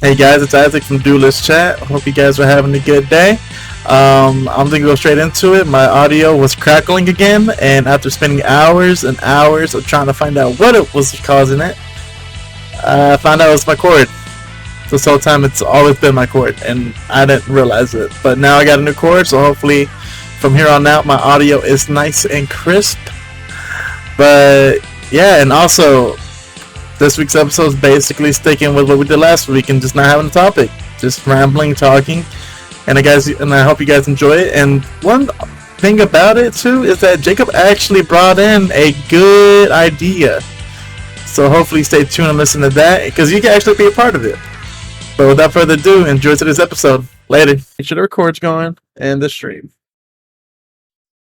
Hey guys, it's Isaac from Duelist Chat. Hope you guys are having a good day. I'm gonna go straight into it. My audio was crackling again, and after spending hours and hours of trying to find out what it was causing it, I found out it was my cord. This whole time it's always been my cord, and I didn't realize it. But now I got a new cord, so hopefully from here on out my audio is nice and crisp. But yeah, and also this week's episode is basically sticking with what we did last week and just not having a topic, just rambling, talking, and I hope you guys enjoy it. And one thing about it too is that Jacob actually brought in a good idea, so hopefully stay tuned and listen to that because you can actually be a part of it. But without further ado, enjoy today's episode. Later. Make sure the record's going and the stream.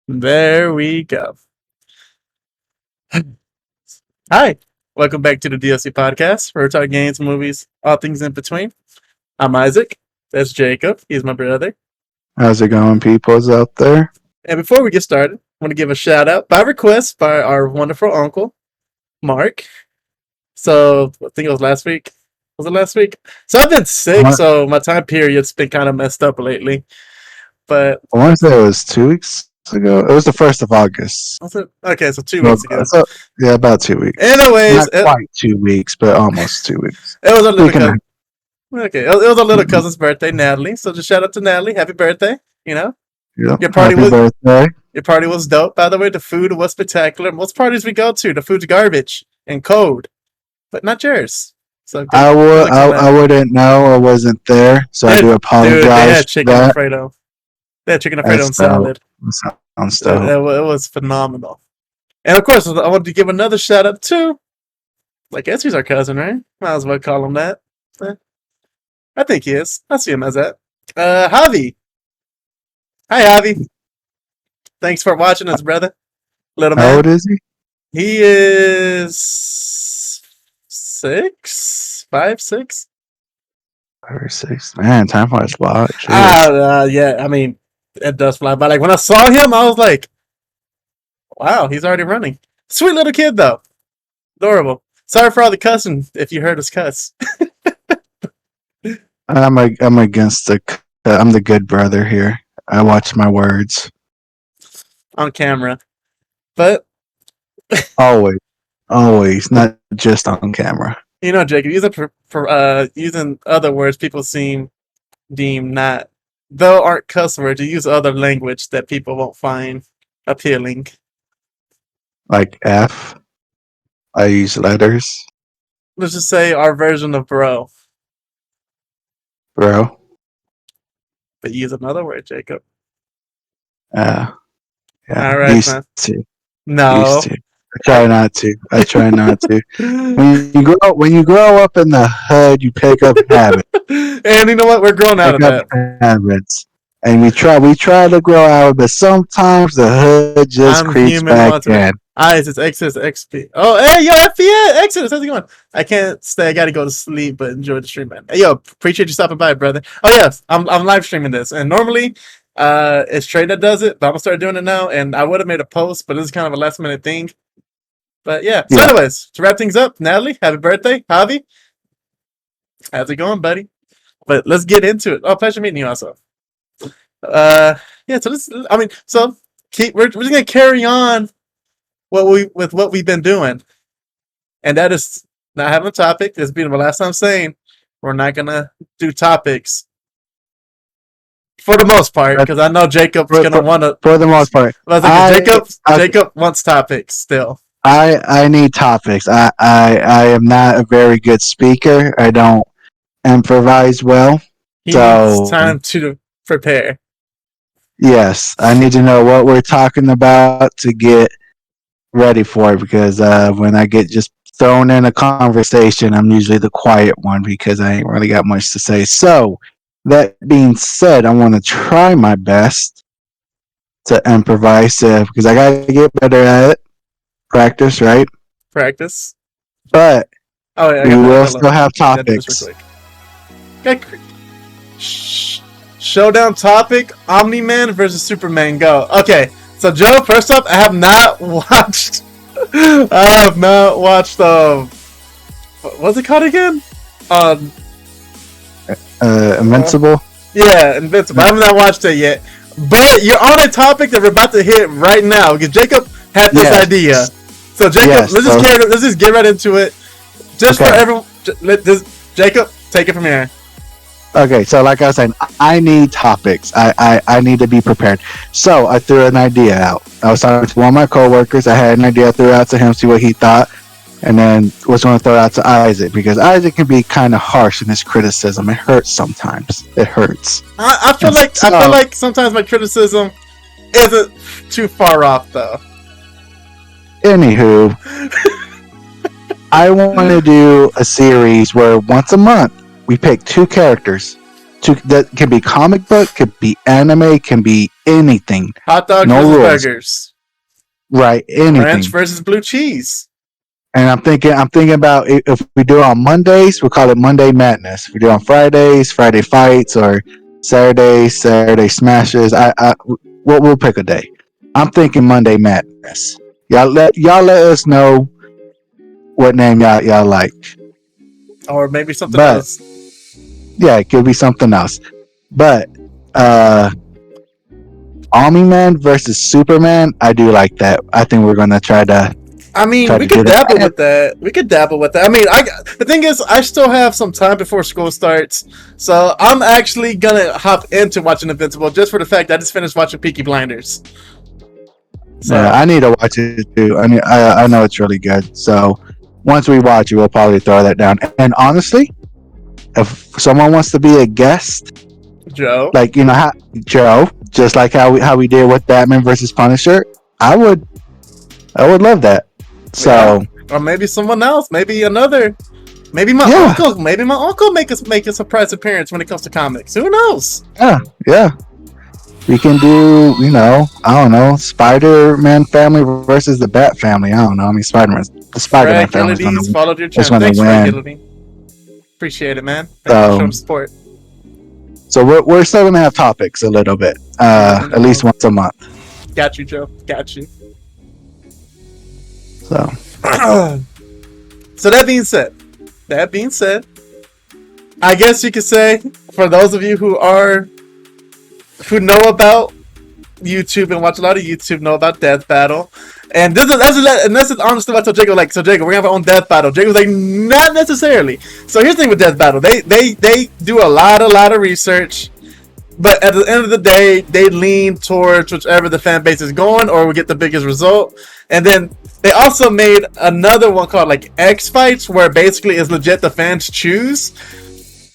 There we go. Hi. Welcome back to the DLC podcast, where we talk games, movies, all things in between. I'm Isaac. That's Jacob. He's my brother. How's it going, peoples out there? And before we get started, I want to give a shout out by request by our wonderful uncle, Mark. So, I think it was last week. Was it last week? So, I've been sick, so my time period's been kind of messed up lately. But I want to say it was 2 weeks ago. It was the 1st of August. Was it? Okay, so 2 weeks ago. Yeah, about 2 weeks. Anyways, not quite 2 weeks, but almost 2 weeks. It was a little cousin. Okay, it was a little cousin's birthday, Natalie. So just shout out to Natalie. Happy birthday! You know, yeah, your party was birthday. Your party was dope. By the way, the food was spectacular. Most parties we go to, the food's garbage and cold, but not yours. So I wouldn't know. I wasn't there, so I do apologize. Dude, they had chicken Alfredo. They had chicken Alfredo and salad. It was phenomenal. And of course, I wanted to give another shout out to, I guess he's our cousin, right? Might as well call him that. I think he is. I see him as that. Javi. Hi, Javi. Thanks for watching us, brother. Little man. How old is he? He is 6? 5, 6? 5 or 6. Man, time flies by. Yeah, I mean, it does fly by. Like, when I saw him, I was like, wow, he's already running. Sweet little kid, though. Adorable. Sorry for all the cussing if you heard us cuss. I'm against I'm the good brother here. I watch my words. On camera. But always, not just on camera. You know, Jake, using other words people deem not, though aren't cuss words, you use other language that people won't find appealing. Like F. I use letters. Let's just say our version of bro. Bro. But use another word, Jacob. Yeah. All right, used man. To. No. Used to. I try not to. When you grow up in the hood, you pick up habits. And you know what? We're growing out of that. Habits. And we try to grow out, but sometimes the hood just creeps back in. It's Exodus XP. Oh, hey, yo, FPA, Exodus, how's it going? I can't stay. I gotta go to sleep, but enjoy the stream, man. Hey, yo, appreciate you stopping by, brother. Oh, yes, I'm live streaming this, and normally it's Trey that does it, but I'm gonna start doing it now, and I would have made a post, but this is kind of a last minute thing. But yeah. So anyways, to wrap things up, Natalie, happy birthday. Javi, how's it going, buddy? But let's get into it. Oh, pleasure meeting you also. Yeah, so we're just gonna carry on what we've been doing, and that is not having a topic. This being the last time saying we're not gonna do topics for the most part, because I know Jacob's gonna want to. For the most part, Jacob wants topics still. I need topics. I am not a very good speaker. I don't improvise well. He needs time to prepare. Yes, I need to know what we're talking about to get ready for it, because when I get just thrown in a conversation, I'm usually the quiet one because I ain't really got much to say. So, that being said, I want to try my best to improvise because I got to get better at it. Practice, right? Practice. But we will still have topics. Okay. Showdown topic: Omni-Man versus Superman. Go. Okay, so Joe, first up, I have not watched. What's it called again? Invincible. Yeah, Invincible. I have not watched it yet, but you're on a topic that we're about to hit right now because Jacob had this idea. So Jacob, let's just get right into it. Just for everyone, Jacob, take it from here. Okay, so like I was saying, I need topics. I need to be prepared. So I threw an idea out. I was talking to one of my coworkers. I had an idea. I threw it out to him, see what he thought, and then was going to throw it out to Isaac because Isaac can be kind of harsh in his criticism. It hurts sometimes. It hurts. I feel like sometimes my criticism isn't too far off though. Anywho, I want to do a series where once a month we pick 2 characters. That can be comic book, could be anime, can be anything. Hot dogs versus burgers. Right, anything. Ranch versus blue cheese. And I'm thinking about if we do it on Mondays, we'll call it Monday Madness. If we do it on Fridays, Friday Fights, or Saturdays, Saturday Smashes. We'll pick a day. I'm thinking Monday Madness. Y'all let us know what name y'all like. Or maybe something else. Yeah, it could be something else. But Omni-Man versus Superman, I do like that. I think we're gonna try to. I mean, we could dabble with that. I mean, the thing is, I still have some time before school starts, so I'm actually gonna hop into watching Invincible just for the fact that I just finished watching Peaky Blinders. So yeah, I need to watch it too. I know it's really good. So once we watch it, we'll probably throw that down. And honestly, if someone wants to be a guest, Joe, like Joe, just like how we did with Batman versus Punisher, I would love that. So, or maybe someone else, maybe my uncle, make a surprise appearance when it comes to comics. Who knows? Yeah. We can do, I don't know, Spider-Man family versus the Bat family. I don't know. I mean, the Spider-Man family followed your channel. Thanks, win. Appreciate it, man. Thanks for showing support. So we're still gonna have topics a little bit, at least once a month. Got you, Joe. Got you. So that being said, I guess you could say for those of you who know about YouTube and watch a lot of YouTube, know about Death Battle, and this is honestly what I told Jacob. So Jacob, we're gonna have our own Death Battle. Jacob was like, not necessarily. So here's the thing with Death Battle, they do a lot of research. But at the end of the day, they lean towards whichever the fan base is going, or we get the biggest result. And then they also made another one called like X Fights, where basically it's legit the fans choose.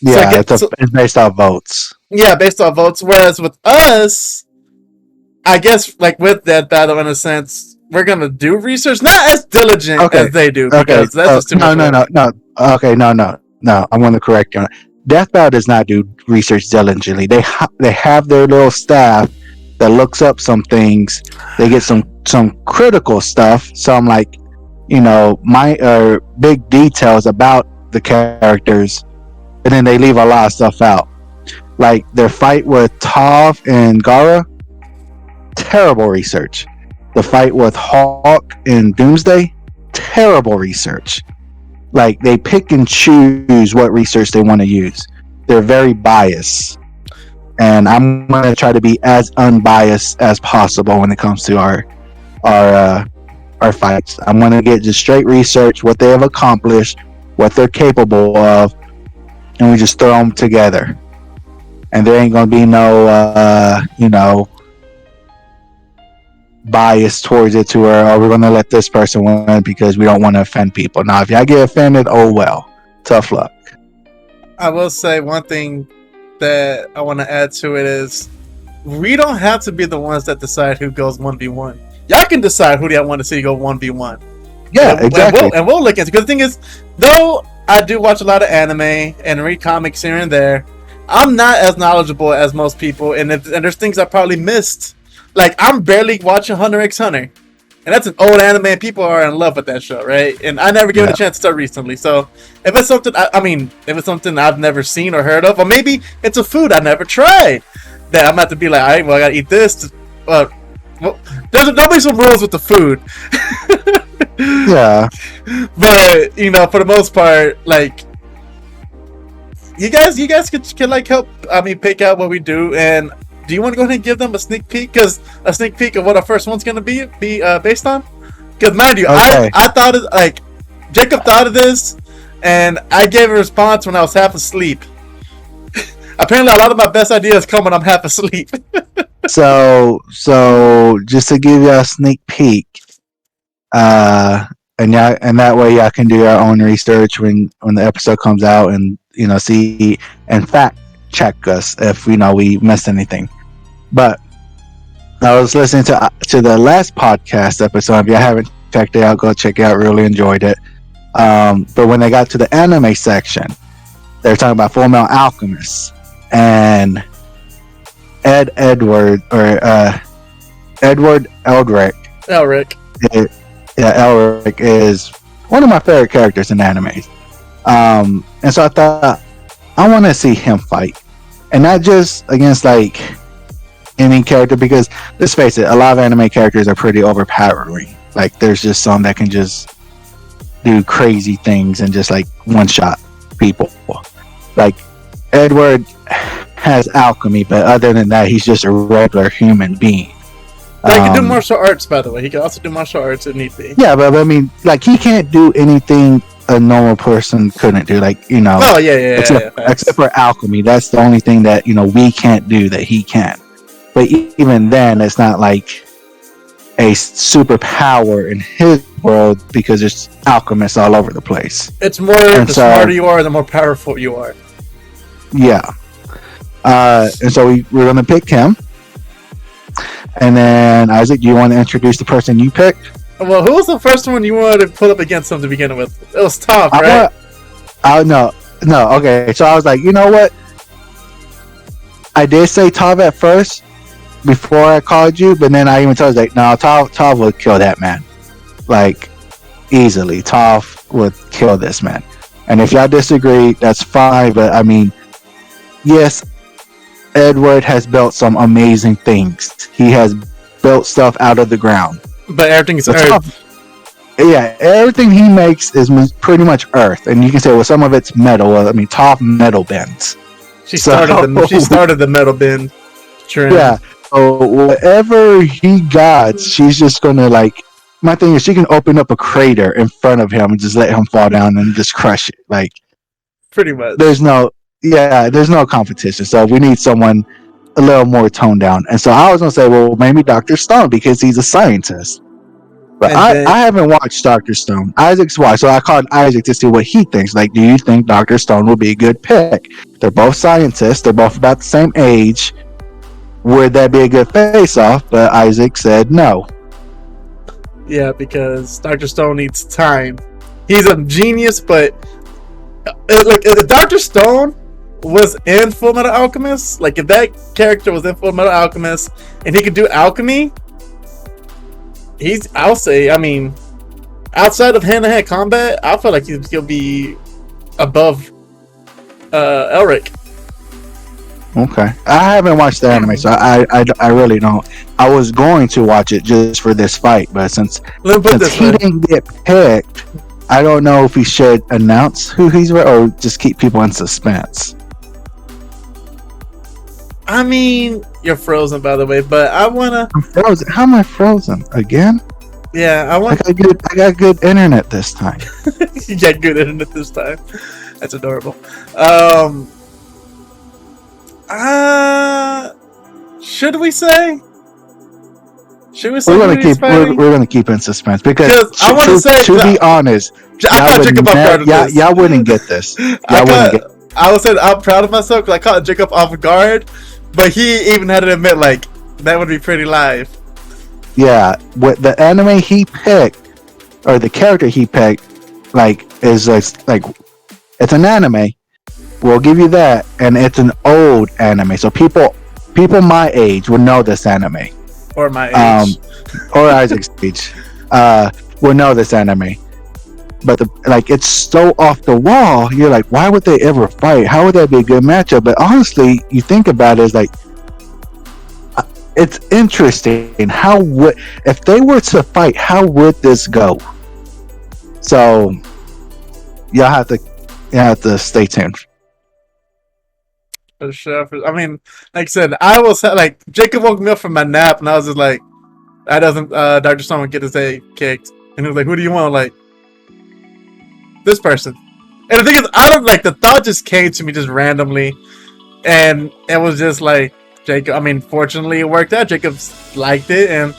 Yeah, it's based off votes. Yeah, based off votes. Whereas with us, I guess like with Death Battle, in a sense, we're gonna do research, not as diligent as they do. Because that's just too much. No. Okay, no. I'm gonna correct you on it. Death Battle does not do research diligently. They have their little staff that looks up some things. They get some critical stuff, some like big details about the characters, and then they leave a lot of stuff out. Like their fight with Toph and Gara, terrible research. The fight with Hawk and Doomsday, terrible research. Like they pick and choose what research they want to use. They're very biased, and I'm going to try to be as unbiased as possible when it comes to our fights. I'm going to get just straight research, what they have accomplished, what they're capable of, and we just throw them together. And there ain't going to be no bias towards it to where, we're going to let this person win because we don't want to offend people. Now, if y'all get offended, oh well. Tough luck. I will say one thing that I want to add to it is we don't have to be the ones that decide who goes 1v1. Y'all can decide who y'all want to see go 1v1. Yeah, exactly. And we'll look into it. Because the thing is, though I do watch a lot of anime and read comics here and there, I'm not as knowledgeable as most people, and there's things I probably missed. Like, I'm barely watching Hunter x Hunter. And that's an old anime, and people are in love with that show, right? And I never gave it a chance to start recently. So, if it's something, if it's something I've never seen or heard of, or maybe it's a food I never tried, that I'm about to be like, all right, well, I gotta eat this. Well, there'll be some rules with the food. Yeah. But, for the most part, like, you guys could like help. I mean, pick out what we do, and do you want to go ahead and give them a sneak peek? Because a sneak peek of what our first one's gonna be based on. Because mind you, Okay. I thought it like Jacob thought of this, and I gave a response when I was half asleep. Apparently, a lot of my best ideas come when I'm half asleep. So just to give you a sneak peek, and that way y'all can do your own research when the episode comes out, and see and fact check us if we missed anything. But I was listening to the last podcast episode. If you haven't checked it out, go check it out. Really enjoyed it. But when they got to the anime section, they're talking about Full Metal Alchemist, and Edward Elric. Elric. Elric is one of my favorite characters in anime. And so I thought I want to see him fight, and not just against like any character, because let's face it, a lot of anime characters are pretty overpowering. Like there's just some that can just do crazy things and just like one shot people. Like Edward has alchemy, but other than that, he's just a regular human being. But he can do martial arts, by the way. He can also do martial arts if need be. Yeah, but I mean, like he can't do anything a normal person couldn't do. Like Oh yeah. Except for alchemy, that's the only thing that we can't do that he can. But even then, it's not like a superpower in his world, because there's alchemists all over the place. It's more the smarter you are, the more powerful you are. Yeah. And so we're going to pick him. And then, Isaac, do you want to introduce the person you picked? Well, who was the first one you wanted to put up against him to begin with? It was Toph, right? No, okay. So I was like, you know what? I did say Toph at first before I called you, but then I even told you, like, no, Toph would kill that man. Like, easily. Toph would kill this man. And if y'all disagree, that's fine, but I mean, yes, Edward has built some amazing things. He has built stuff out of the ground. But everything's earth. Yeah, everything he makes is pretty much earth. And you can say, well, some of it's metal. Well, I mean, Toph metal bends. She started the metal bend trend. Yeah. So whatever he got, she's just going to like... My thing is, she can open up a crater in front of him and just let him fall down and just crush it. Like, pretty much. There's no competition. So we need someone a little more toned down. And so I was gonna say, well, maybe Dr. Stone, because he's a scientist. But I haven't watched Dr. Stone. Isaac's watched, so I called Isaac to see what he thinks. Like, do you think Dr. Stone will be a good pick? They're both scientists. They're both about the same age. Would that be a good face-off? But Isaac said no. Yeah, because Dr. Stone needs time. He's a genius, but look, if Dr. Stone was in Full Metal Alchemist, like if that character was in Full Metal Alchemist and he could do alchemy, I'll say, I mean, outside of hand-to-hand combat, I feel like he'll be above Elric. Okay, I haven't watched the anime, so I really don't. I was going to watch it just for this fight, but since he didn't get picked, I don't know if he should announce who he's with or just keep people in suspense. I mean, you're frozen, by the way, but I wanna. I'm frozen. How am I frozen again? Yeah, I got good internet this time. You got good internet this time. That's adorable. Should we say? We're gonna keep in suspense because I want to say, to be honest, y'all wouldn't get this. I would say I'm proud of myself because I caught Jacob off guard, but he even had to admit like that would be pretty live. Yeah, what the anime he picked or the character he picked is like it's an anime. We'll give you that, and it's an old anime, so people my age would know this anime. Or my age. Or Isaac's age. Will know this anime. But it's so off the wall, you're like, why would they ever fight? How would that be a good matchup? But honestly, you think about it, it's like, it's interesting. If they were to fight, how would this go? So, y'all have to stay tuned. For sure. I mean, like I said, I was like Jacob woke me up from my nap, and I was just like, "That doesn't Dr. Stone would get his A kicked," and he was like, "Who do you want?" Like this person. And the thing is, I don't like the thought just came to me just randomly, and it was just like Jacob. I mean, fortunately, it worked out. Jacob liked it, and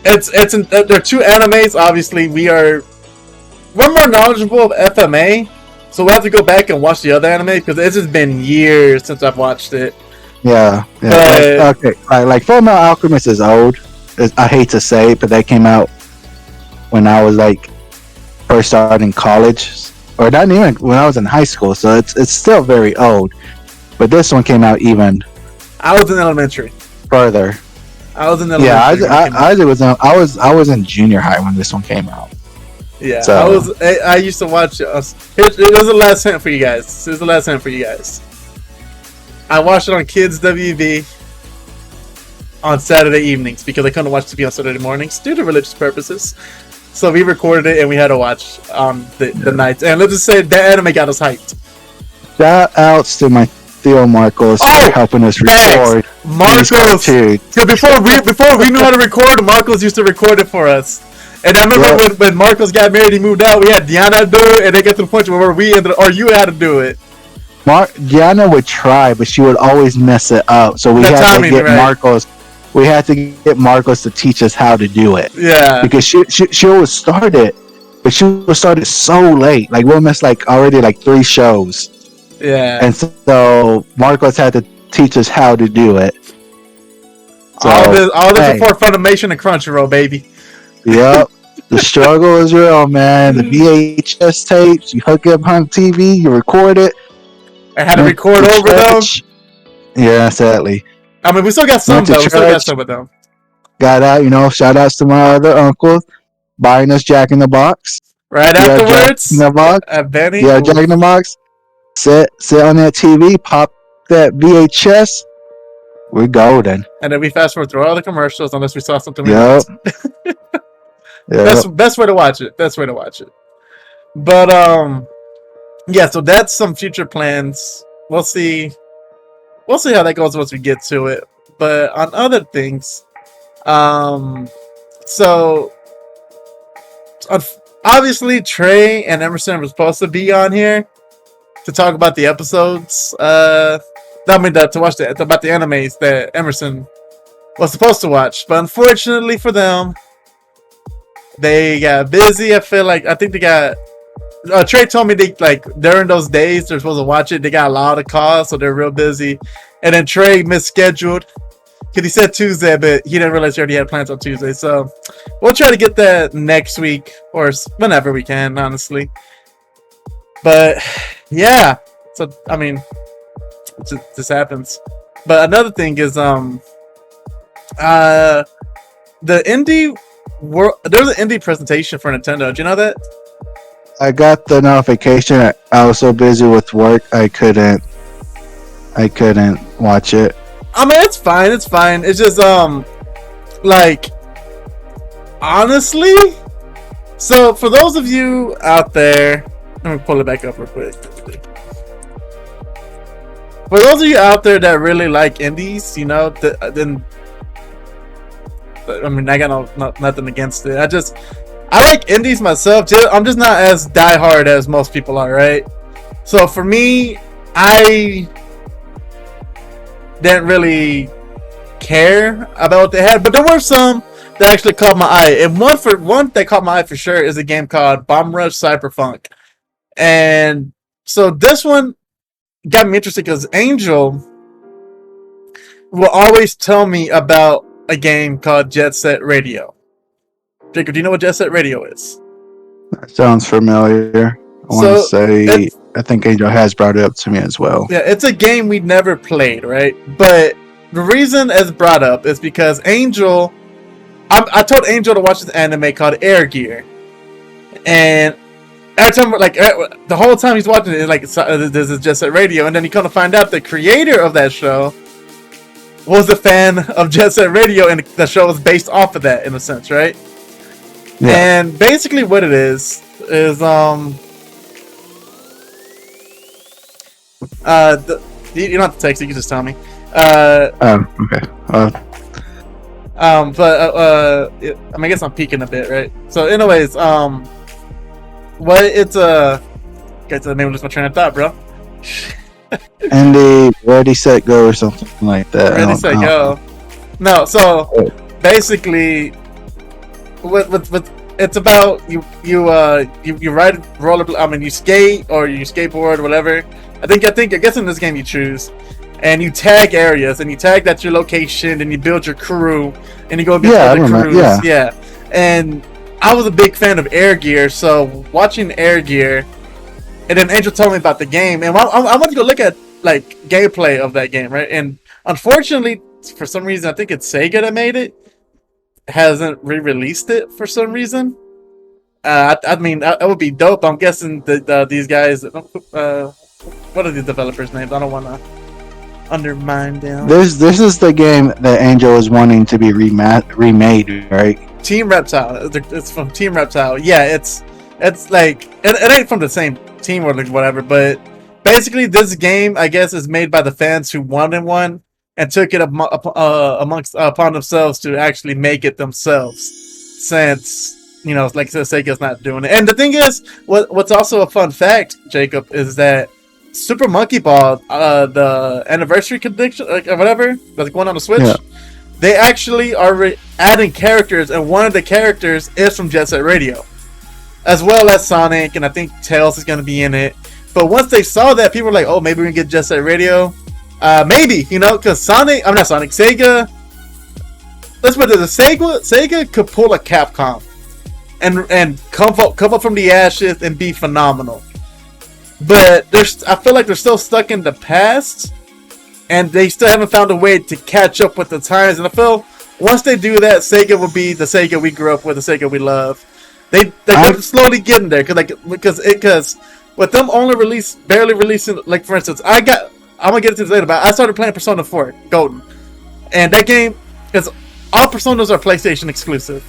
there are two animes. Obviously, we're more knowledgeable of FMA, so we'll have to go back and watch the other anime because it's just been years since I've watched it. Yeah. But, okay. Like Fullmetal Alchemist is old. I hate to say it, but that came out when I was like first starting college, or not even when I was in high school. So it's still very old. But this one came out even. I was in elementary. Further. I was in elementary. Yeah, I was in junior high when this one came out. Yeah, so. I used to watch. Here's the last hint for you guys. Here's the last hint for you guys. I watched it on Kids WB on Saturday evenings because I couldn't watch TV on Saturday mornings due to religious purposes. So we recorded it and we had to watch the nights. And let's just say that anime got us hyped. Shout outs to my Theo Marcos for helping us record. Marcos, because before we knew how to record, Marcos used to record it for us. And I remember when Marcos got married, he moved out. We had Diana do it, and they get to the point where you had to do it. Diana would try, but she would always mess it up. So we had to get Marcos. We had to get Marcos to teach us how to do it. Yeah, because she would start it, but she would start it so late. Like we'll miss already 3 shows. Yeah, and so Marcos had to teach us how to do it. So, all this before Funimation and Crunchyroll, baby. Yep. The struggle is real, man. The VHS tapes, you hook up on TV, you record it. I had to record over them. Yeah, sadly. I mean, we still got some though. We still got some of them. Got out, shout outs to my other uncles buying us Jack in the Box. Right afterwards, Jack in the Box. At Benny. Yeah, Jack in the Box. Sit on that TV, pop that VHS. We're golden. And then we fast forward through all the commercials unless we saw something. Yep. Best way to watch it. But yeah. So that's some future plans. We'll see how that goes once we get to it. But on other things, so obviously Trey and Emerson were supposed to be on here to talk about the episodes. To watch about the animes that Emerson was supposed to watch, but unfortunately for them, they got busy. I think they got. Trey told me during those days they're supposed to watch it. They got a lot of calls, so they're real busy. And then Trey misscheduled because he said Tuesday, but he didn't realize he already had plans on Tuesday. So we'll try to get that next week or whenever we can, honestly. But yeah, so I mean, this happens. But another thing is the indie world. There's an indie presentation for Nintendo. Do you know that? I got the notification. I was so busy with work, I couldn't watch it. I mean, it's fine. It's just honestly. So for those of you out there, let me pull it back up real quick. For those of you out there that really like indies, then I mean, I got nothing against it. I like indies myself. I'm just not as diehard as most people are, right? So for me, I didn't really care about what they had, but there were some that actually caught my eye. And one that caught my eye for sure is a game called Bomb Rush Cyberpunk. And so this one got me interested because Angel will always tell me about a game called Jet Set Radio. Jacob, do you know what Jet Set Radio is? That sounds familiar. I think Angel has brought it up to me as well. Yeah, it's a game we never played, right? But the reason it's brought up is because Angel... I told Angel to watch this anime called Air Gear. And every time, the whole time he's watching it, this is Jet Set Radio. And then you come to find out the creator of that show was a fan of Jet Set Radio, and the show was based off of that, in a sense, right? Yeah. And basically what it is You don't have to text. You can just tell me. Okay. I guess I'm peeking a bit, right? So, anyways, what it's Get to the name of my train of thought, bro. And the Ready Set Go or something like that. Ready Set Go. No, so basically, with it's about you ride roller. I mean, you skate or you skateboard, whatever. I guess in this game you choose, and you tag areas, and you tag that's your location, and you build your crew, and you go against other crews. Yeah. And I was a big fan of Air Gear, so watching Air Gear, and then Angel told me about the game, and I went to go look at like gameplay of that game, right? And unfortunately, for some reason, I think it's Sega that made it, hasn't re-released it for some reason. I mean, that would be dope. I'm guessing that these guys, what are the developers' names? I don't want to undermine them. This is the game that Angel is wanting to be remade, right? Team Reptile. It's from Team Reptile. Yeah, it's like it ain't from the same team or like whatever, but basically this game, I guess, is made by the fans who wanted one and took it upon themselves to actually make it themselves, since like I said, Sega's not doing it. And the thing is, what's also a fun fact, Jacob, is that Super Monkey Ball, the anniversary collection, or whatever, that's going on the Switch. Yeah. They actually are adding characters, and one of the characters is from Jet Set Radio, as well as Sonic, and I think Tails is going to be in it. But once they saw that, people were like, "Oh, maybe we can get Jet Set Radio." Maybe, because Sega. Let's put it this: Sega could pull a Capcom, and come up from the ashes and be phenomenal. But I feel like they're still stuck in the past, and they still haven't found a way to catch up with the times. And I feel once they do that, Sega will be the Sega we grew up with, the Sega we love. They're slowly getting there, because with them barely releasing, like for instance, I'm gonna get into this later, but I started playing Persona 4 Golden, and that game, because all Personas are PlayStation exclusive.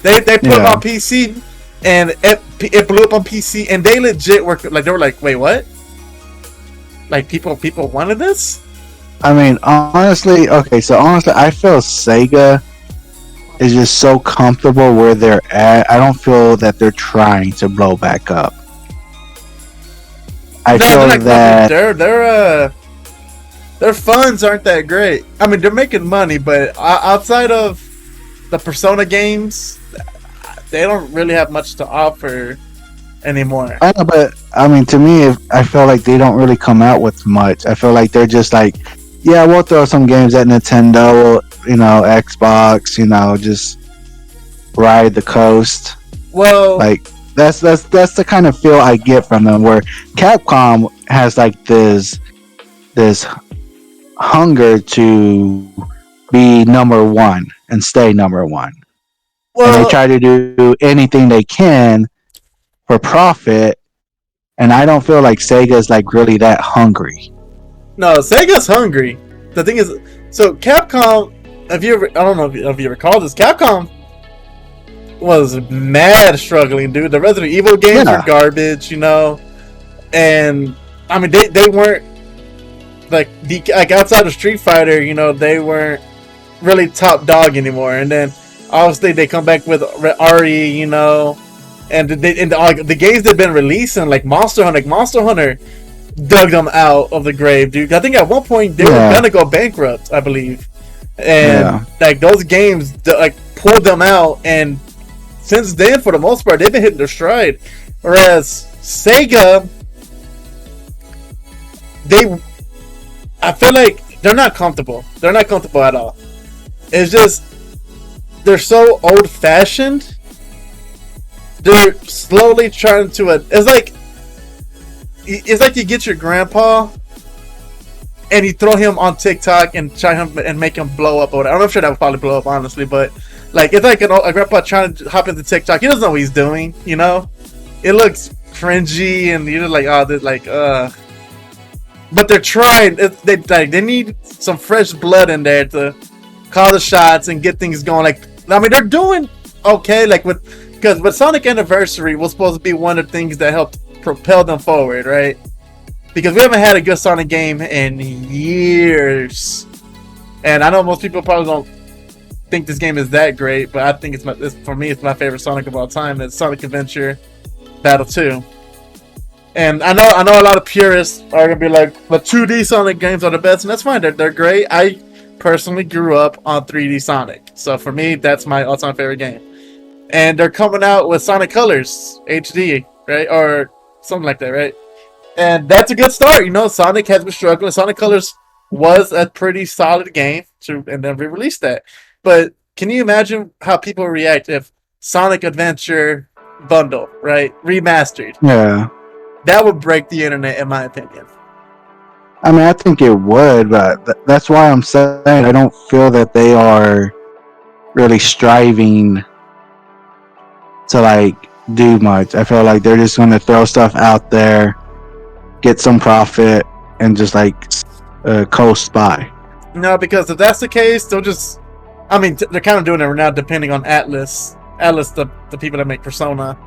They put it on PC, and it blew up on PC, and they legit were like, wait, what? Like people wanted this? I mean, honestly, I feel Sega is just so comfortable where they're at. I don't feel that they're trying to blow back up. I feel that their funds aren't that great. I mean, they're making money, but outside of the Persona games, they don't really have much to offer anymore. I know, but I mean, to me, I feel like they don't really come out with much. I feel like they're just like, yeah, we'll throw some games at Nintendo, Xbox, just ride the coast. Well, like that's the kind of feel I get from them. Where Capcom has like this hunger to be number one and stay number one. Well, and they try to do anything they can for profit, and I don't feel like Sega's like really that hungry. No, Sega's hungry. The thing is, so Capcom, I don't know if you recall this, Capcom was mad struggling, dude. The Resident Evil games were garbage, and I mean they weren't like outside of Street Fighter, they weren't really top dog anymore. And then obviously they come back with RE, and the games they've been releasing, like Monster Hunter dug them out of the grave, dude. I think at one point they were gonna go bankrupt, I believe, and like those games pulled them out, and since then, for the most part, they've been hitting their stride. Whereas Sega, I feel like they're not comfortable. They're not comfortable at all. It's just they're so old-fashioned. They're slowly trying to. It's like you get your grandpa and you throw him on TikTok and try him and make him blow up. Or I'm not sure that would probably blow up, honestly, but like it's like a grandpa trying to hop into TikTok. He doesn't know what he's doing. It looks cringy, and you're like, oh, they're like, But they're trying. They need some fresh blood in there to call the shots and get things going. Like, I mean, they're doing okay. Like because Sonic Anniversary was supposed to be one of the things that helped propel them forward, right? because we haven't had a good Sonic game in years. And I know most people probably don't think this game is that great, but I think for me, it's my favorite Sonic of all time. It's Sonic Adventure Battle 2. And I know a lot of purists are gonna be like, the 2D Sonic games are the best, and that's fine. They're great. I personally grew up on 3D Sonic, so for me, that's my all-time favorite game. And they're coming out with Sonic Colors HD, right, or something like that, right? And that's a good start. Sonic has been struggling. Sonic Colors was a pretty solid game, and then re-released that. But can you imagine how people react if Sonic Adventure bundle, right, remastered? Yeah. That would break the internet, in my opinion. I mean, I think it would, but that's why I'm saying I don't feel that they are really striving to like do much. I feel like they're just going to throw stuff out there, get some profit, and just like coast by. No, because if that's the case, they'll just. I mean, they're kind of doing it right now, depending on Atlas. Atlas, the people that make Persona,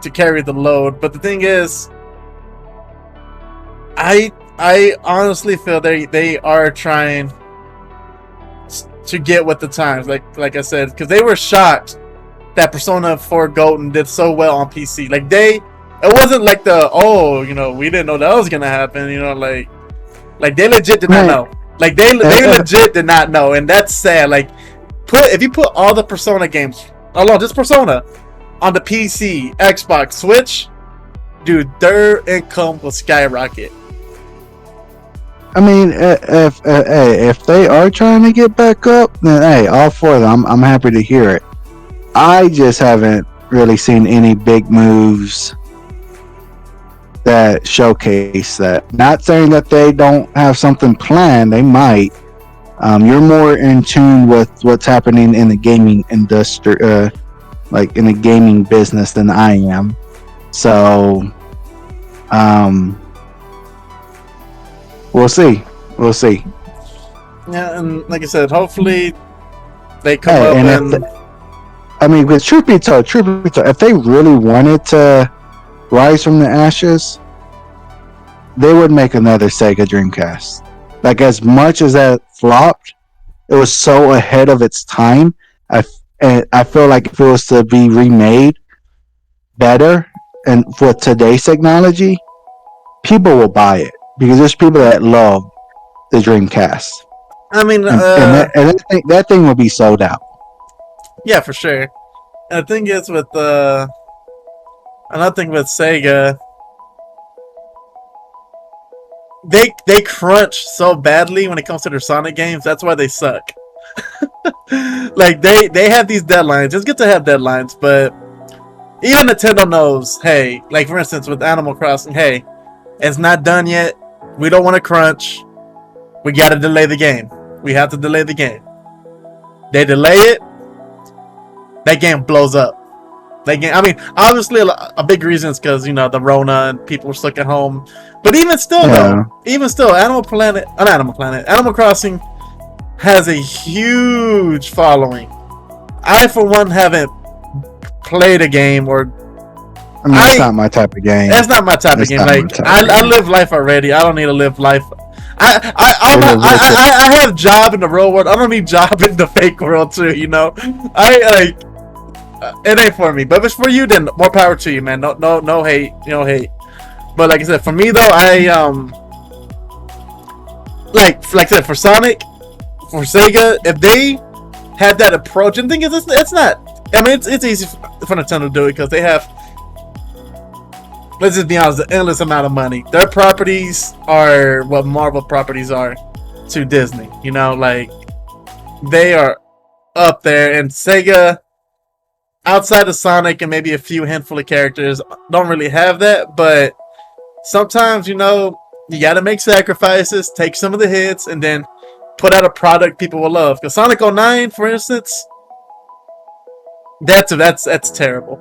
to carry the load. But the thing is, I honestly feel they are trying to get with the times, like I said, because they were shocked that Persona 4 Golden did so well on PC. It wasn't like we didn't know that was gonna happen. Like they legit did not know. Like they legit did not know, and that's sad. Like, if you put all the Persona games, just Persona, on the PC, Xbox, Switch, dude, their income will skyrocket. I mean, if they are trying to get back up, then hey, all for them. I'm happy to hear it. I just haven't really seen any big moves that showcase that. Not saying that they don't have something planned, they might. You're more in tune with what's happening in the gaming industry, like in the gaming business, than I am. So, we'll see. Yeah, and like I said, hopefully they come up and. I mean, with truth be told, if they really wanted to rise from the ashes, they would make another Sega Dreamcast. Like, as much as that flopped, it was so ahead of its time. I feel like if it was to be remade better and for today's technology, people will buy it because there's people that love the Dreamcast. I mean, that thing will be sold out. Yeah, for sure. And the thing is with another thing with Sega, they crunch so badly when it comes to their Sonic games. That's why they suck. Like they have these deadlines. It's good to have deadlines, but even Nintendo knows, hey, like for instance with Animal Crossing, hey, it's not done yet. We don't want to crunch. We got to delay the game. We have to delay the game. They delay it. That game blows up. I mean, obviously a big reason is because the Rona and people were stuck at home. But even still, Animal Crossing has a huge following. I, for one, haven't played a game or. I mean, it's not my type of game. That's not my type of game. Like I live life already. I don't need to live life. I have job in the real world. I don't need job in the fake world too. It ain't for me. But if it's for you, then more power to you, man. No hate. Hate. But like I said, for me though, like I said, for Sonic, for Sega, if they had that approach, and the thing is, it's not. I mean, it's easy for Nintendo to do it because they have. Let's just be honest, an endless amount of money. Their properties are what Marvel properties are to Disney. Like they are up there, and Sega, outside of Sonic and maybe a few handful of characters, don't really have that. But sometimes, you gotta make sacrifices, take some of the hits, and then put out a product people will love. Because Sonic 09, for instance, that's terrible.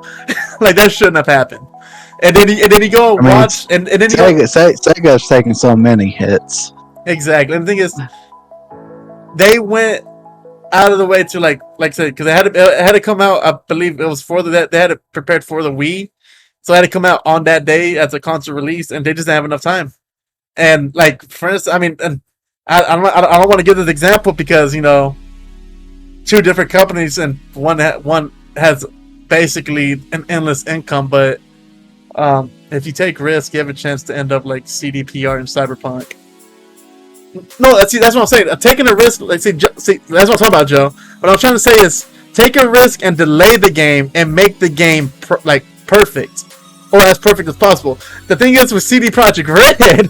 Like that shouldn't have happened. And then you go watch, and then Sega's taking so many hits. Exactly. And the thing is, they went out of the way to like I said, because it had to come out. I believe it was they had it prepared for the Wii, so it had to come out on that day as a console release, and they just didn't have enough time. And like for instance, I mean, and I don't want to give this example because two different companies and one has basically an endless income, but if you take risk, you have a chance to end up like CDPR in Cyberpunk. No, that's what I'm saying. Taking a risk, like see, that's what I'm talking about, Joe. What I'm trying to say is take a risk and delay the game and make the game perfect, or as perfect as possible. The thing is with CD Projekt Red,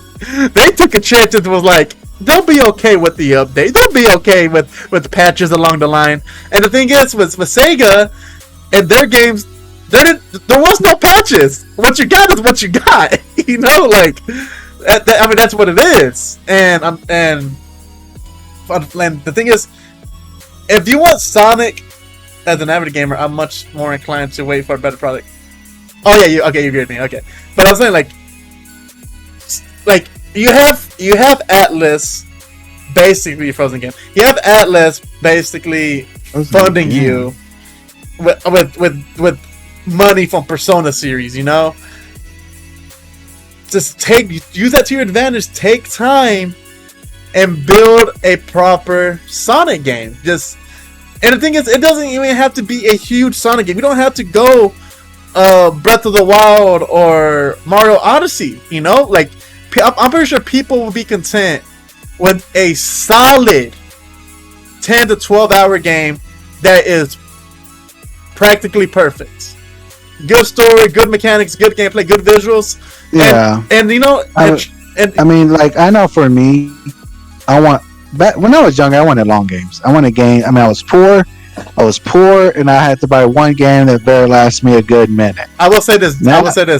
they took a chance and was like, they'll be okay with the update. They'll be okay with patches along the line. And the thing is with Sega and their games, there was no patches. What you got is what you got. Like. I mean, that's what it is, and the thing is, if you want Sonic as an avid gamer, I'm much more inclined to wait for a better product. Oh yeah, you agree with me, okay. But I'm saying like you have Atlas basically Frozen game. You have Atlas basically funding you with money from Persona series, Just use that to your advantage. Take time and build a proper Sonic game. And the thing is, it doesn't even have to be a huge Sonic game. You don't have to go Breath of the Wild or Mario Odyssey. Like I'm pretty sure people will be content with a solid 10 to 12 hour game that is practically perfect. Good story, good mechanics, good gameplay, good visuals. Yeah, and I mean, like I know for me, when I was younger, I wanted long games. I wanted game. I mean, I was poor, and I had to buy one game that better last me a good minute. I will say this.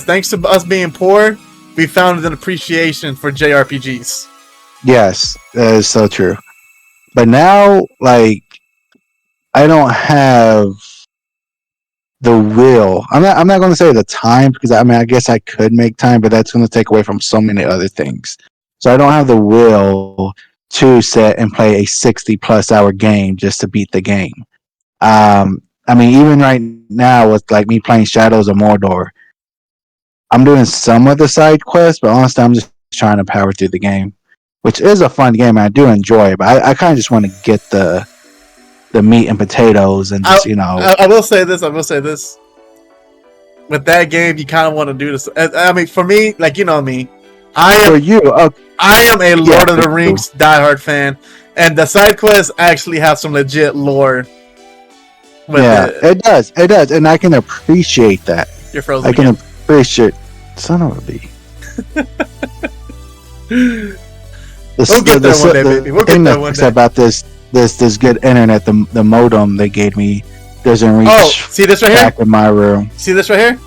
Thanks to us being poor, we found an appreciation for JRPGs. Yes, that is so true. But now, like, I don't have the will. I'm not going to say the time, because I mean, I guess I could make time, but that's going to take away from so many other things. So I don't have the will to sit and play a 60+ hour game just to beat the game. I mean, even right now with like me playing Shadows of Mordor, I'm doing some of the side quests, but honestly, I'm just trying to power through the game, which is a fun game. I do enjoy it, but I kind of just want to get the meat and potatoes and just, I will say this. With that game, you kind of want to do this. I mean, for me, like, me, I am a Lord of the Rings diehard fan, and the side quests actually have some legit lore. It does, and I can appreciate that. You're frozen. I can appreciate. Son of a bee. We'll get there one day, baby. We'll get there one day. About this good internet, the modem they gave me doesn't reach. Oh, see this right back here? In my room. See this right here?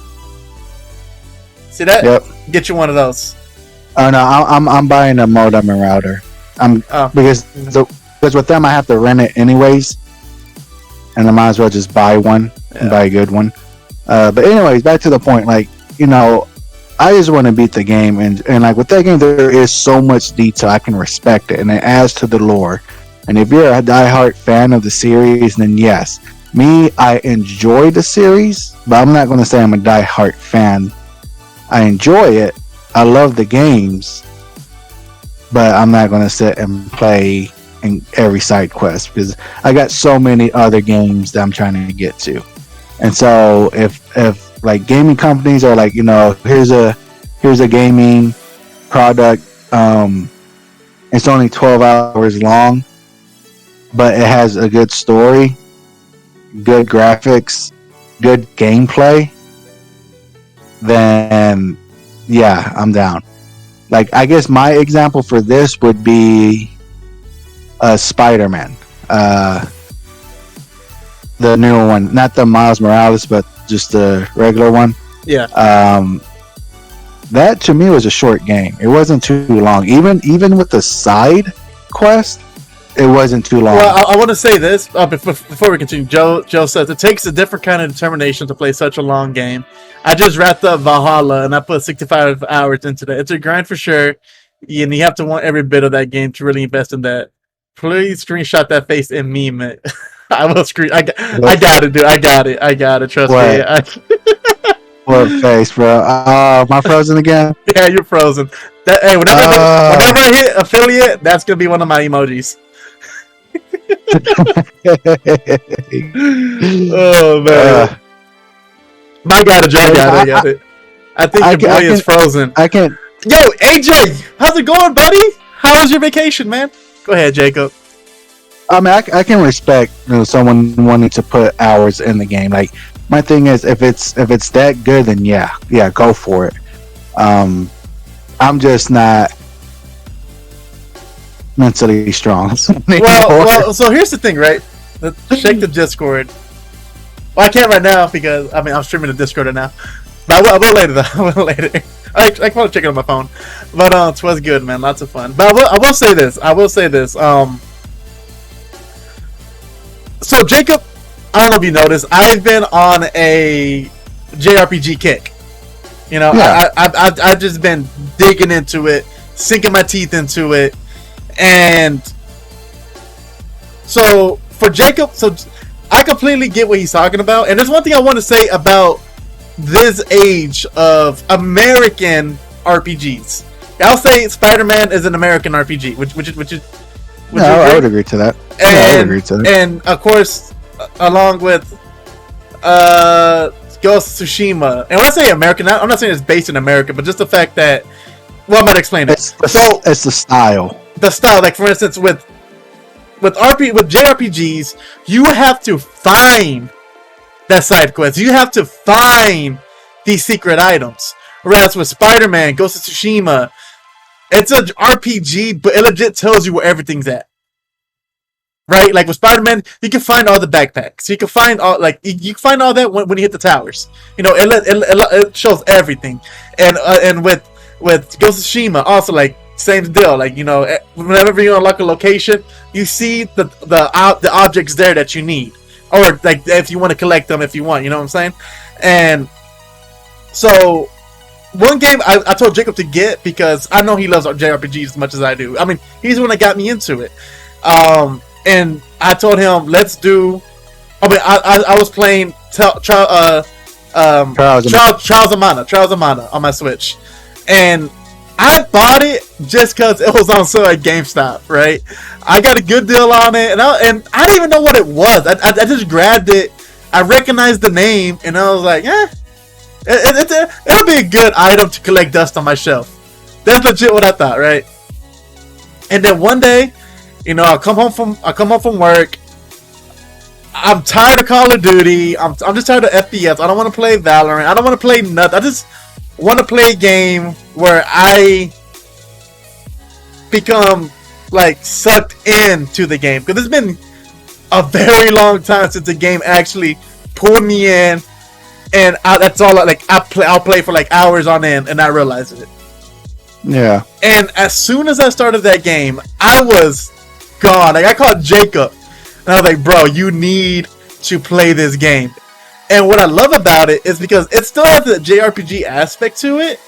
See that? Yep. Get you one of those. Oh no, I'm buying a modem and router. Because with them I have to rent it anyways, and I might as well just buy one and buy a good one. But anyways, back to the point. Like, I just want to beat the game, and like with that game, there is so much detail. I can respect it, and it adds to the lore. And if you're a diehard fan of the series, then yes. Me, I enjoy the series, but I'm not going to say I'm a diehard fan. I enjoy it. I love the games, but I'm not going to sit and play in every side quest because I got so many other games that I'm trying to get to. And so if like gaming companies are like, here's a gaming product, it's only 12 hours long, but it has a good story, good graphics, good gameplay, then yeah, I'm down. Like, I guess my example for this would be Spider-Man. The newer one. Not the Miles Morales, but just the regular one. Yeah. That to me was a short game. It wasn't too long. Even with the side quest, it wasn't too long. Well, I want to say this before we continue. Joe says it takes a different kind of determination to play such a long game. I just wrapped up Valhalla and I put 65 hours into that. It's a grind for sure, and you have to want every bit of that game to really invest in that. Please screenshot that face and meme it. I will screen. I got it, dude. I got it. Trust me. What face, bro? Am I frozen again? Yeah, you're frozen. Hey, whenever I hit affiliate, that's gonna be one of my emojis. Oh man, my God, I got it. I think your boy is frozen. I can't. Yo, AJ, how's it going, buddy? How was your vacation, man? Go ahead, Jacob. I mean, I can respect someone wanting to put hours in the game. Like, my thing is, if it's that good, then yeah, go for it. I'm just not mentally strong. Well, so here's the thing, right? Shake the Discord. Well, I can't right now because I'm streaming the Discord right now. But I will later though. I will later. I can probably check it on my phone. But it was good, man. Lots of fun. But I will say this. So Jacob, I don't know if you noticed, I've been on a JRPG kick. You know, yeah. I've just been digging into it, sinking my teeth into it, and so for Jacob, so I completely get what he's talking about. And there's one thing I want to say about this age of American RPGs. I'll say Spider-Man is an American RPG, I would agree to that. And of course, along with Ghost of Tsushima. And when I say American, I'm not saying it's based in America, but just the fact that, well, I'm going to explain it. It's the style. The style, like for instance, with JRPGs, you have to find that side quest. You have to find these secret items. Whereas with Spider-Man, Ghost of Tsushima, it's an RPG, but it legit tells you where everything's at. Right? Like with Spider-Man, you can find all the backpacks. You can find all you can find all that when you hit the towers. You know, it shows everything. And with Ghost of Tsushima, also like same deal. Like, you know, whenever you unlock a location, you see the objects there that you need, or like if you want to collect them, if you want. You know what I'm saying? And so one game I told Jacob to get because I know he loves JRPGs as much as I do. I mean, he's the one that got me into it. And I told him, let's do. I mean, I was playing Trials of Mana on my Switch, and I bought it just because it was on sale at GameStop. Right? I got a good deal on it, and I didn't even know what it was. I just grabbed it. I recognized the name, and I was like, it'll be a good item to collect dust on my shelf. That's legit what I thought, right? And then one day, you know, I come home from work. I'm tired of Call of Duty. I'm just tired of FPS. I don't want to play Valorant. I don't want to play nothing. I just want to play a game where I become like sucked into the game, because it's been a very long time since the game actually pulled me in, and that's all. I'll play for like hours on end and not realize it. Yeah. And as soon as I started that game, I was gone. Like, I called Jacob and I was like, bro, you need to play this game. And what I love about it is because it still has the JRPG aspect to it.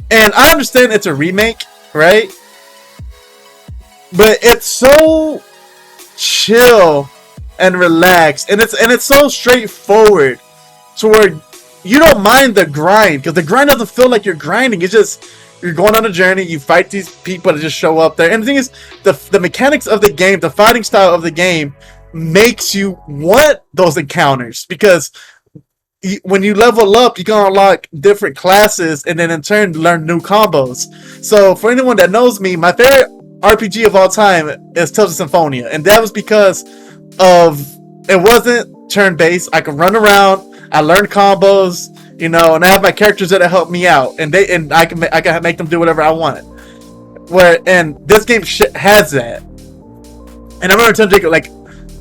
And I understand it's a remake, right? But it's so chill and relaxed, and it's so straightforward to where you don't mind the grind, because the grind doesn't feel like you're grinding. It's just you're going on a journey, you fight these people that just show up there. And the thing is, the mechanics of the game, the fighting style of the game makes you want those encounters, because when you level up, you can unlock different classes and then in turn learn new combos. So for anyone that knows me, my favorite RPG of all time is Tales of Symphonia, and that was because of it wasn't turn-based. I could run around, I learned combos, you know, and I have my characters that help me out, and I can make them do whatever I want. And this game has that. And I remember telling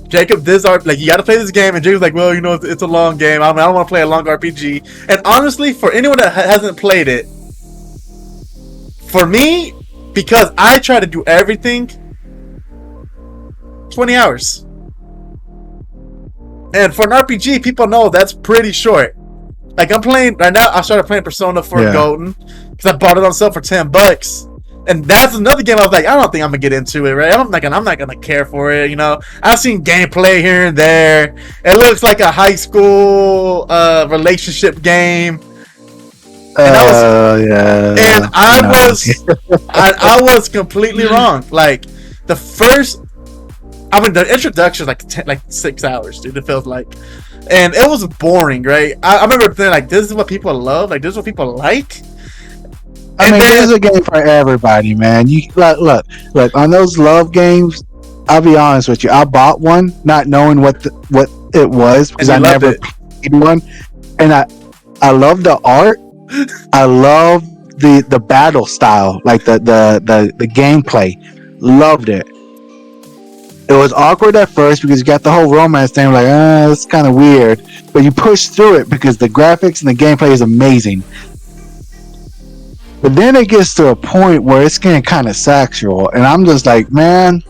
Jacob, this art, like, you got to play this game, and Jacob's like, well, you know, it's a long game. I don't want to play a long RPG. And honestly, for anyone that hasn't played it, for me, because I try to do everything, 20 hours. And for an RPG, people know that's pretty short. Like, I'm playing right now. I started playing Persona 4 Golden because I bought it on sale for $10, and that's another game I was like, I don't think I'm gonna get into it. Right? I'm not gonna care for it. You know, I've seen gameplay here and there. It looks like a high school relationship game. Yeah. I was completely wrong. Like the first, I mean, the introduction is like 6 hours, dude. It feels like, and it was boring, right? I remember thinking like, this is what people love, like this is what people like. I mean, this is a game for everybody, man. You look on those love games. I'll be honest with you. I bought one not knowing what it was because I never played one, and I love the art. I love the battle style, like the gameplay. Loved it. It was awkward at first because you got the whole romance thing. Like, it's kind of weird, but you push through it because the graphics and the gameplay is amazing. But then it gets to a point where it's getting kind of sexual, and I'm just like, man,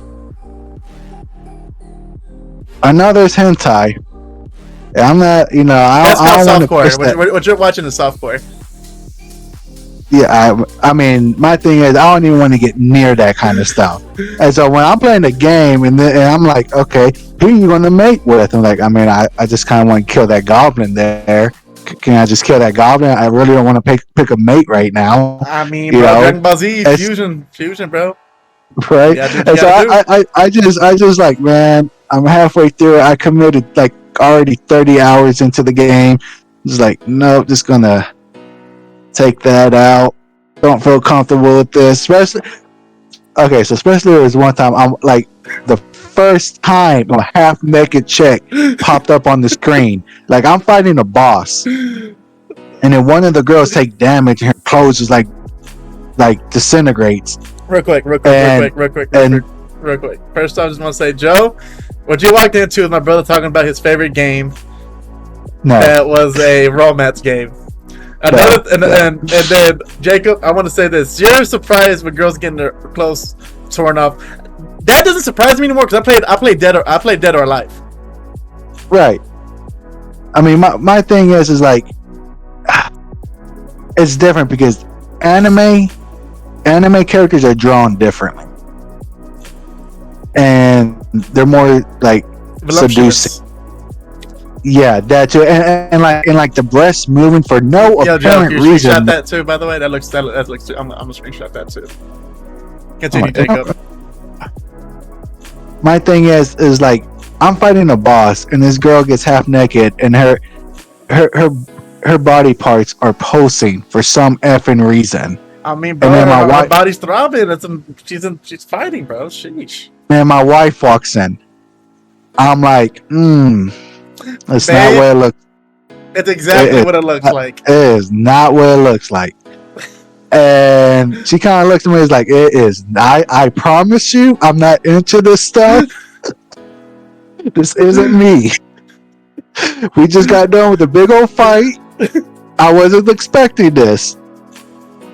another hentai. I'm not, I don't want to push that. What you're watching is softcore. Yeah, I mean, my thing is, I don't even want to get near that kind of stuff. And so when I'm playing the game, and I'm like, okay, who are you going to mate with? I'm like, I mean, I just kind of want to kill that goblin there. Can I just kill that goblin? I really don't want to pick a mate right now. I mean, Dragon Ball Z fusion, bro. Right. And so I just like, man, I'm halfway through it. I committed like already 30 hours into the game. Just like, nope, just gonna take that out. Don't feel comfortable with this. Especially there was one time I'm like, the first time a half naked chick popped up on the screen. Like, I'm fighting a boss, and then one of the girls take damage and her clothes is like disintegrates. Real quick. First, I just want to say, Joe, what you walked into is my brother talking about his favorite game. No, that was a romance game. And then Jacob, I want to say this: you're surprised when girls getting their clothes torn off. That doesn't surprise me anymore because I played Dead or Alive. Right. I mean, my thing is like, it's different because anime characters are drawn differently, and they're more like seducing. Yeah, that too, and like the breasts moving for no apparent reason. Screenshot that too, by the way. That looks. I'm gonna screenshot that too. Continue, Jacob. My thing is like, I'm fighting a boss, and this girl gets half naked, and her body parts are pulsing for some effing reason. I mean, bro, her body's throbbing. She's fighting, bro. Sheesh. Man, my wife walks in. I'm like, that's not what it looks. It's exactly what it looks like. It is not what it looks like. And she kind of looks at me and is like, it is. I promise you, I'm not into this stuff. This isn't me. We just got done with a big old fight. I wasn't expecting this.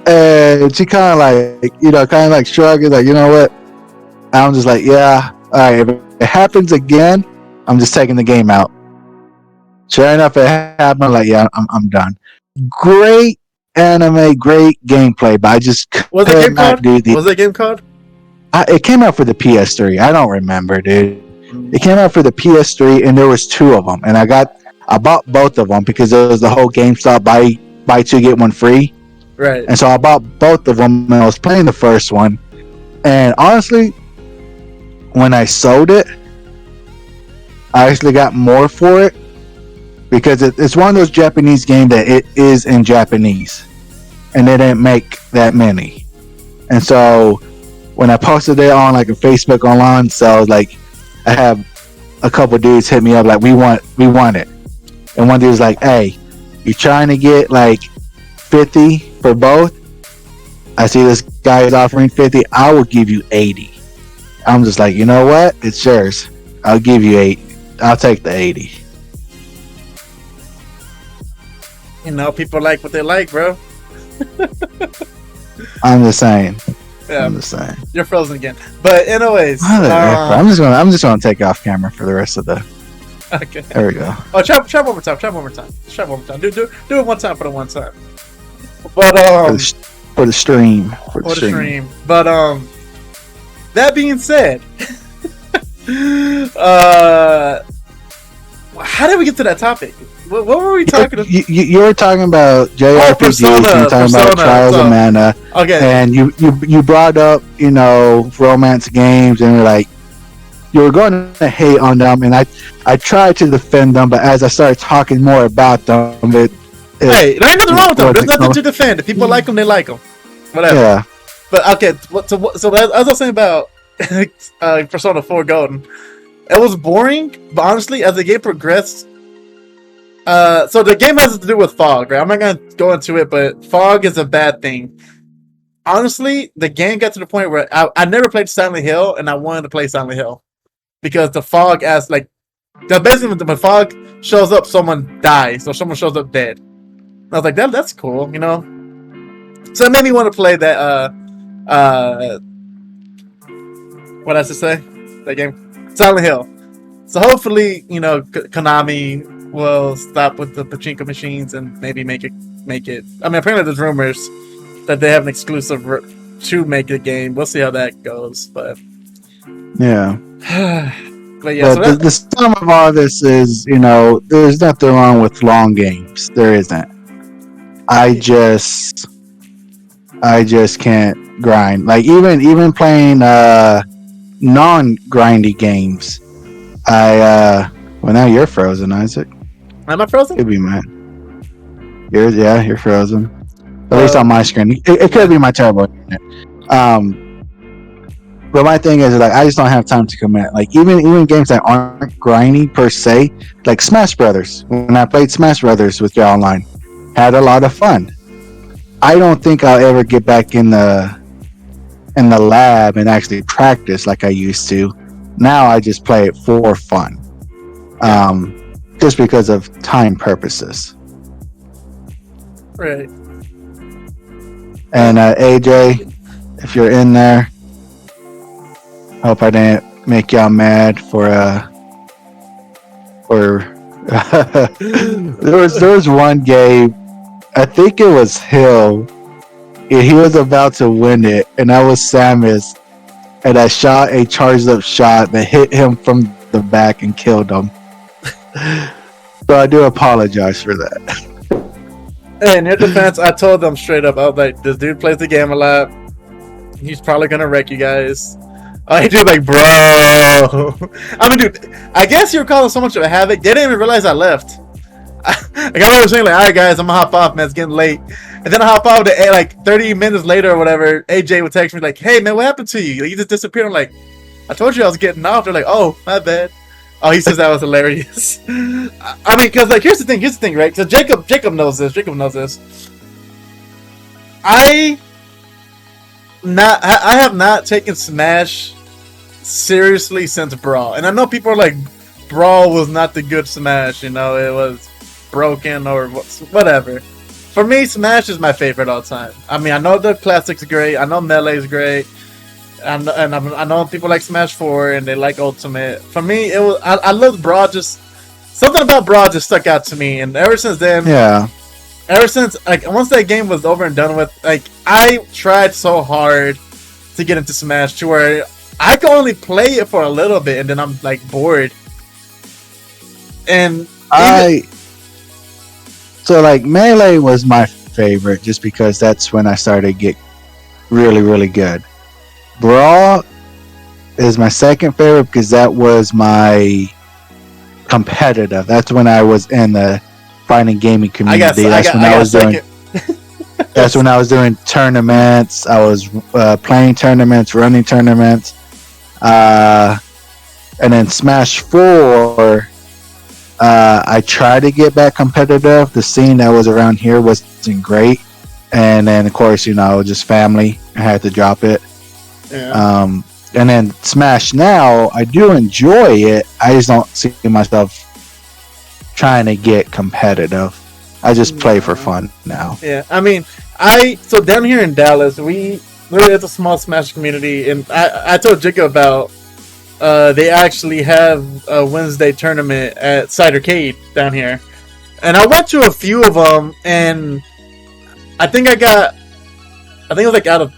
And she kind of like shrugged, like, you know what? I'm just like, yeah, all right. If it happens again, I'm just taking the game out. Sure enough, it happened. I'm like, yeah, I'm done. Great anime, great gameplay, but I just could not do the. Was that game called? It came out for the PS3. I don't remember, dude. It came out for the PS3, and there was 2 of them, and I bought both of them because it was the whole GameStop buy 2 get 1 free. Right. And so I bought both of them, and I was playing the first one. And honestly, when I sold it, I actually got more for it because it's one of those Japanese games that it is in Japanese, and they didn't make that many. And so when I posted it on like a Facebook online, so like I have a couple dudes hit me up like, we want it. And one dude was like, hey, you trying to get like 50 for both? I see this guy is offering 50. I will give you 80. I'm just like, you know what? It's yours. I'll give you 8. I'll take the 80. You know, people like what they like, bro. I'm just saying. Yeah, I'm just saying. You're frozen again. But anyways, I'm just gonna take off camera for the rest of the. Okay. There we go. Oh, try one more time. Try one more time. Do it one time for the one time. But for the stream. For the stream. But how did we get to that topic? What were we talking about? You were talking about JRPGs. Persona, you were talking about Trials of Mana. Okay. And you brought up, romance games, and you were going to hate on them, and I tried to defend them, but as I started talking more about them, hey, there ain't nothing wrong with them. There's nothing to defend. If people like them, they like them. Whatever. Yeah. But okay, so as I was saying about Persona 4 Golden, it was boring, but honestly, as the game progressed, so the game has to do with fog, right? I'm not gonna go into it, but fog is a bad thing. Honestly, the game got to the point where I never played Silent Hill, and I wanted to play Silent Hill because the fog, basically when the fog shows up, someone dies, or someone shows up dead. And I was like, that's cool, So it made me want to play that. What else to say? That game, Silent Hill. So hopefully, Konami will stop with the pachinko machines and maybe make it. I mean, apparently there's rumors that they have an exclusive to make a game. We'll see how that goes, but yeah. But yeah, but the sum of all this is, there's nothing wrong with long games. There isn't. I just can't grind. Like even playing non-grindy games. Well, now you're frozen, Isaac. Am I frozen? Could be mine. You're frozen. At least on my screen. It could be my terrible internet. But my thing is, I just don't have time to commit. Even games that aren't grindy per se, like Smash Brothers. When I played Smash Brothers with you online, had a lot of fun. I don't think I'll ever get back in the lab and actually practice like I used to. Now I just play it for fun, just because of time purposes. Right. And AJ, if you're in there, hope I didn't make y'all mad for there was one game, I think it was Hill. He was about to win it, and I was Samus, and I shot a charged up shot that hit him from the back and killed him. So I do apologize for that. Hey, in your defense, I told them straight up, I was like, this dude plays the game a lot. He's probably gonna wreck you guys. He dude bro. I mean, dude, I guess you were calling so much of a havoc. They didn't even realize I left. I remember saying all right guys, I'm gonna hop off, man, it's getting late. And then I hop off to 30 minutes later or whatever, AJ would text me like, hey man, what happened to you? You just disappeared. I'm like, I told you I was getting off. They're like, oh, my bad. Oh, he says that was hilarious. I mean, because here's the thing, right? So Jacob knows this. I have not taken Smash seriously since Brawl, and I know people are like, Brawl was not the good Smash, it was broken or whatever. For me, Smash is my favorite all time. I mean, I know the classics great, I know Melee's great, and I know people like Smash 4 and they like Ultimate. For me, it was I love Brawl. Just something about Brawl just stuck out to me, and ever since then, ever since once that game was over and done with, I tried so hard to get into Smash to where I can only play it for a little bit and then I'm bored. And Melee was my favorite just because that's when I started to get really, really good. Brawl is my second favorite because that was my competitive. That's when I was in the fighting gaming community. That's when I was doing tournaments. I was playing tournaments, running tournaments. And then Smash 4, I tried to get back competitive. The scene that was around here wasn't great. And then, of course, just family. I had to drop it. Yeah. And then Smash now, I do enjoy it. I just don't see myself trying to get competitive. I just play for fun now. Yeah, I mean, so down here in Dallas, it's a small Smash community, and I told Jacob about they actually have a Wednesday tournament at Cidercade down here, and I went to a few of them, and I think it was out of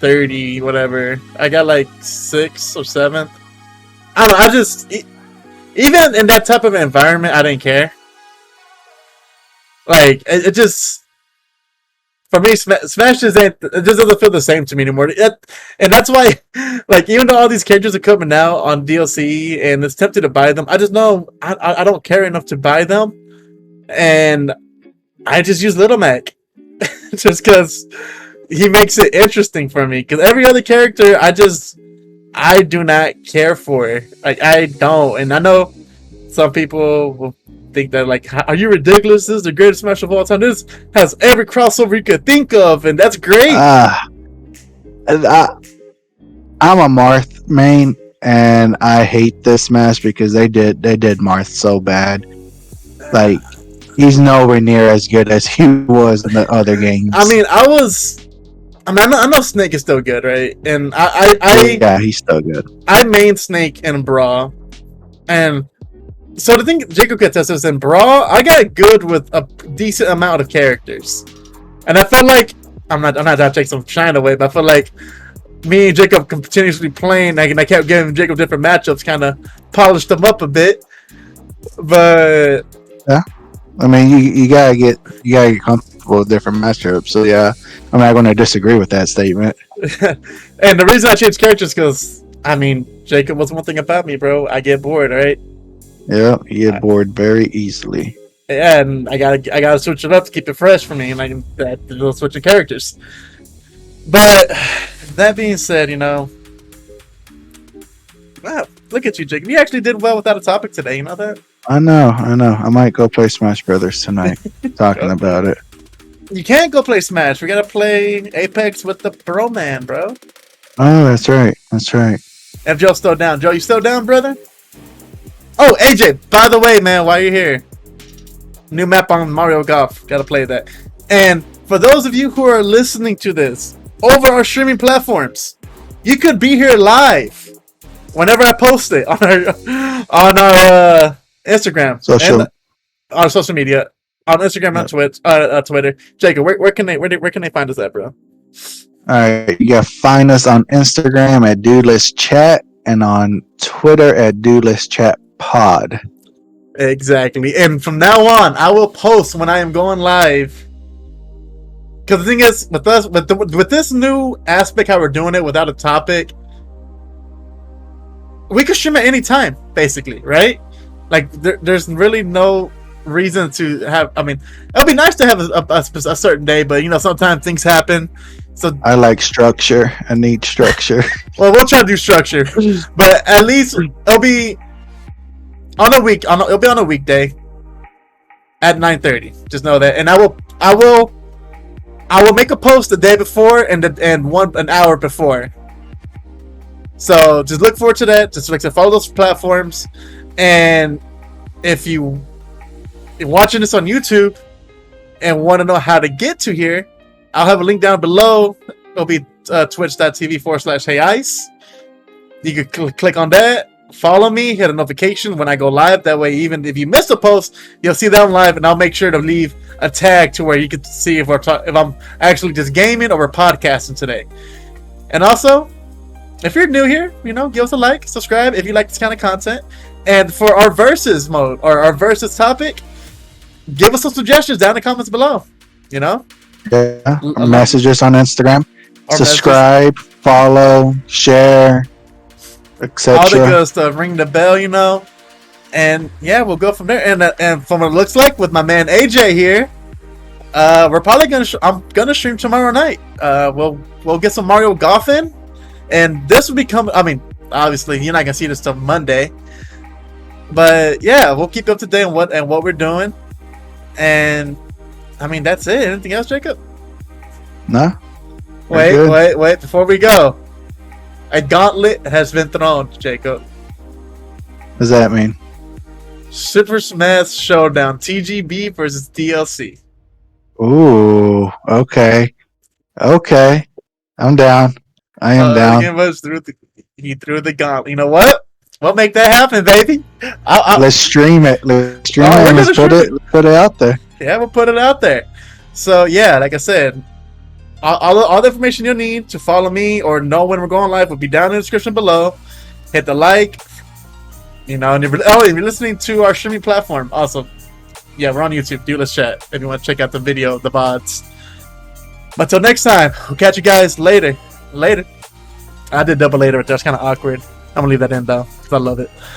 30, whatever. I got 6th or 7th. I don't know. even in that type of environment, I didn't care. Like it just for me, Smash just ain't. It just doesn't feel the same to me anymore. And that's why, like, even though all these characters are coming out on DLC and it's tempted to buy them, I just know I don't care enough to buy them, and I just use Little Mac just because he makes it interesting for me. Because every other character, I do not care for. Like I don't, and I know some people will think that, like, are you ridiculous? This is the greatest Smash of all time. This has every crossover you could think of, and that's great. I'm a Marth main, and I hate this Smash because they did Marth so bad. Like, he's nowhere near as good as he was in the other games. I mean, I know Snake is still good, right? And yeah, he's still good. I main Snake in Brawl, and so the thing Jacob could test is in Brawl, I got good with a decent amount of characters, and I felt like I'm not trying to take some shine away, but I feel like me and Jacob continuously playing, like, and I kept giving Jacob different matchups, kind of polished them up a bit. But yeah, I mean, you gotta get comfortable with different matchups. So yeah, I'm not going to disagree with that statement. And the reason I changed characters because I mean, Jacob was one thing about me, bro. I get bored, right? Yeah, you get bored very easily. Yeah, and I gotta switch it up to keep it fresh for me, and I can do switching characters. But that being said, wow, look at you, Jacob. You actually did well without a topic today. You know that? I know. I might go play Smash Brothers tonight. Talking about it. You can't go play Smash. We gotta play Apex with the bro man, bro. Oh, that's right. If Joe's still down, Joe, you still down, brother? Oh, AJ, by the way, man, while you're here, new map on Mario Golf. Gotta play that. And for those of you who are listening to this over our streaming platforms, you could be here live whenever I post it on our Instagram, on social media, on Instagram and Twitter. Jacob, where can they find us at, bro? All right, you gotta find us on Instagram at Dudeless Chat and on Twitter at Dudeless Chat Pod. Exactly. And from now on, I will post when I am going live. Because the thing is, with this new aspect, how we're doing it without a topic, we could stream at any time, basically, right? Like, there's really no reason to have. I mean, it'll be nice to have a certain day, but sometimes things happen. So I like structure. I need structure. Well, we'll try to do structure, but at least it'll be on a week. It'll be on a weekday at 9:30. Just know that, and I will make a post the day before and an hour before. So just look forward to that. Just like to follow those platforms, and if you're watching this on YouTube and want to know how to get to here, I'll have a link down below. It'll be twitch.tv/heyice. You can click on that, follow me, hit a notification when I go live. That way, even if you missed a post, you'll see that I'm live, and I'll make sure to leave a tag to where you can see if I'm actually just gaming or we're podcasting today. And also, if you're new here, give us a like, subscribe if you like this kind of content. And for our versus mode or our versus topic, give us some suggestions down in the comments below. Yeah, message us on Instagram, subscribe, follow, share, etc. All the good stuff. Ring the bell, and yeah, we'll go from there. And from what it looks like with my man AJ here, we're probably I'm gonna stream tomorrow night. We'll get some Mario Golf in, and this will become. I mean, obviously you're not gonna see this till Monday, but yeah, we'll keep you up to date on what we're doing. And I mean, that's it. Anything else, Jacob? No. Wait. Before we go, a gauntlet has been thrown, Jacob. What does that mean? Super Smash Showdown, TGB versus DLC. Ooh, okay. I'm down. I am down. He threw the gauntlet. You know what? We'll make that happen, baby. Let's stream it. Let's put it out there. Yeah, we'll put it out there. So yeah, like I said, all the information you'll need to follow me or know when we're going live will be down in the description below. Hit the like, You know, and if you're listening to our streaming platform, awesome. Yeah, we're on YouTube. Do Let's Chat. If you want to check out the video, the VODs. But till next time, we'll catch you guys later. Later. I did double later, but that's kind of awkward. I'm gonna leave that in though, because I love it.